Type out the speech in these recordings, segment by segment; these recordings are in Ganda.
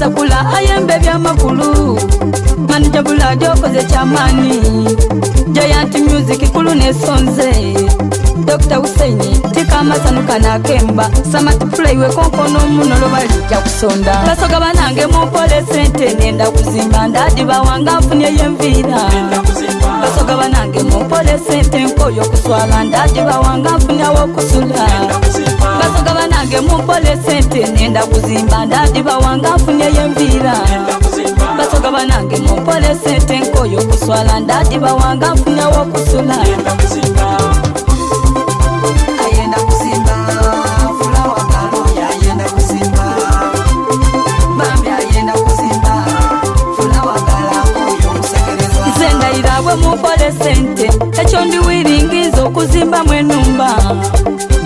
Sakula ayembe bya makulu Manager Buladi okoze chamani Giant Music kulu nesonze Dr. Hussein tika masanuka na kemba Samati play we konkono muno balija kusonda Basoga banange mupole sente nenda kuzimba Ndadi bawanga mfunye yemvira Basoga banange mupole sente nkoyo kuswala Ndadi bawanga mfunye wokusula Basoga banange mupole sente nenda kuzimba Ndadi bawanga mfunye yemvira Basoga banange mupole sente nkoyo kuswala Ndadi bawanga mfunye wokusula Mupole sente echo ndiwiringizo kuzimba mwenumba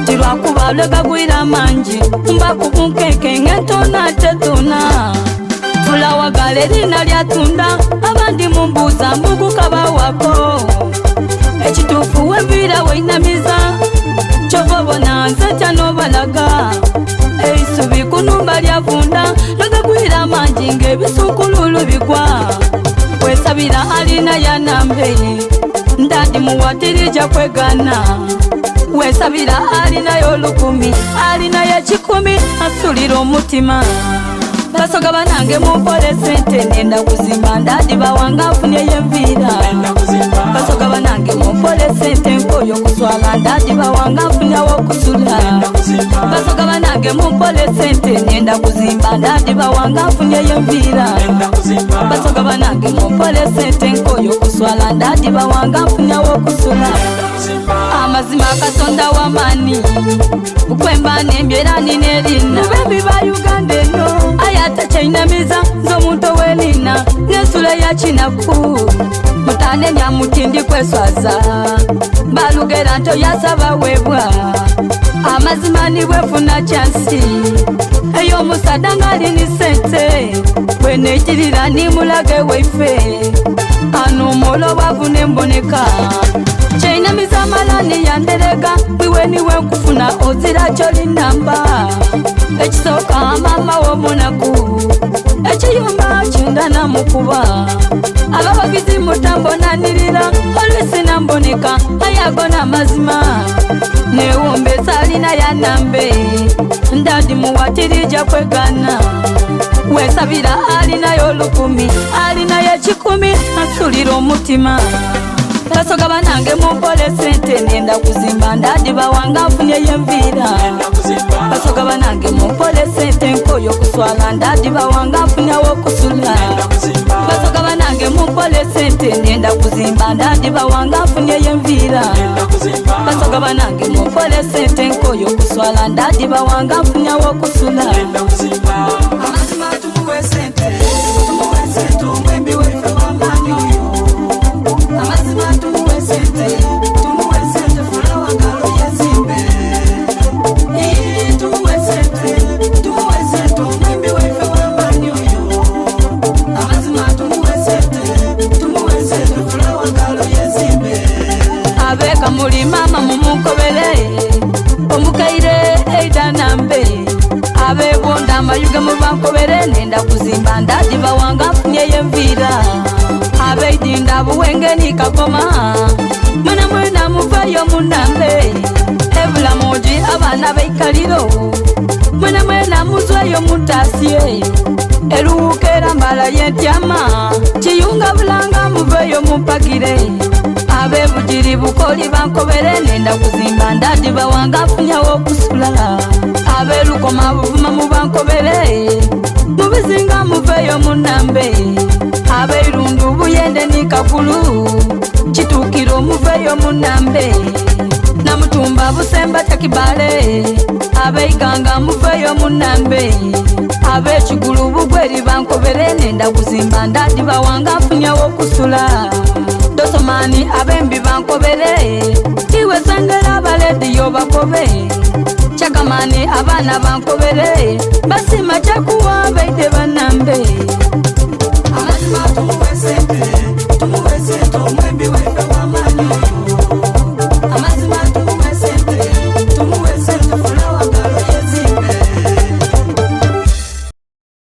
Tirwakuba lweka gwira manji mba kukunkeke ngetona tetona Fulawa galerina lyatunda abandi mumbuza mbugu kaba wako Echitufu wevira wainamiza Chovobona nsecha nobalaga Eisubi kunumba lyavunda lweka gwira manji ngebisukululu bigwa Wesabira alina ya nambe Ndadi muwatirija kwegana Wesabira alina yolukumi Alina ya chikumi asuliro mutima Basoga banange mupole sente nenda kuzimba Ndadi bawanga mfunye yemvira Basoga banange mupole sente nkoyo kuswala Ndadi bawanga mfunye wokusula Basoga banange mupole sente nenda kuzimba Ndadi bawanga mfunye yemvira Basoga banange mupole sente nkoyo kuswala Ndadi bawanga mfunye wokusula Amazima katonda wamani Ukwemba nembyera ninerina Bebi ba Uganda no Ayata chainamiza nzo muntu welina Nesula ya chinaku Mutane nyamutindi kweswaza Balugera nto yasaba webwa Amazima ni wefuna chansi Eyo musadanga ni sente Wenechirira ni mulage weife Anu molo wavune mboneka Chainamiza malani yanderega Wiwe niwe nkufuna ozira choli namba Echisoka mama wo munaku Echiyumba chindana mukuba Ababagizi mutambo nanirira Olwisi namboneka ayagona mazima Neumbe salina ya nambe Ndadi muwatirija kwegana Wesabira alina yolukumi Alina ya chikumi asuliro mutima Basoga banange mupole sente nenda kuzimba Ndadi bawanga mfunye yemvira Basoga banange mupole sente nkoyo kuswala Ndadi bawanga mfunye wokusula Basoga banange mupole sente nenda kuzimba Ndadi bawanga mfunye yemvira Basoga banange mupole sente nkoyo kuswala Ndadi bawanga mfunye wokusula Amazima tumuwe sente umwembi wefe wamani Amazima tumuwe sente fulawa ngalo yezimbe Tumuwe sente umwembi wefe wamani Amazima tumuwe sente fulawa ngalo yezimbe Abeka muli mama mumukobele Omukaire eida nambe Abebonda mayuga mubankobere nenda kuzimba Ndadi bawanga mfunye yemvira Abeidinda buwenge ni kakoma Mwena muvayo munambe Ebula moji abana beikaliro Mwena muzwayo mutasye Eruukera mbala yentyama Chiyunga bulanga muvayo mupagire Abebujiri bukoli bankobere nenda kuzimba Ndadi bawanga mfunye wokusula Abelukoma buvuma mubankobere Mubizinga muveyo munambe Abeirundu buyende ni kakulu Chitukiro muveyo munambe Namutumba busemba takibale Abeiganga muveyo munambe Abechugulu bugweri bankobere nenda kuzimba Ndadi bawanga mfunye wokusula Dosomani abembi bankobere Tiwe sangera baledi yo bakobe Chakamani abana bankobere Basima chakuwa beide bana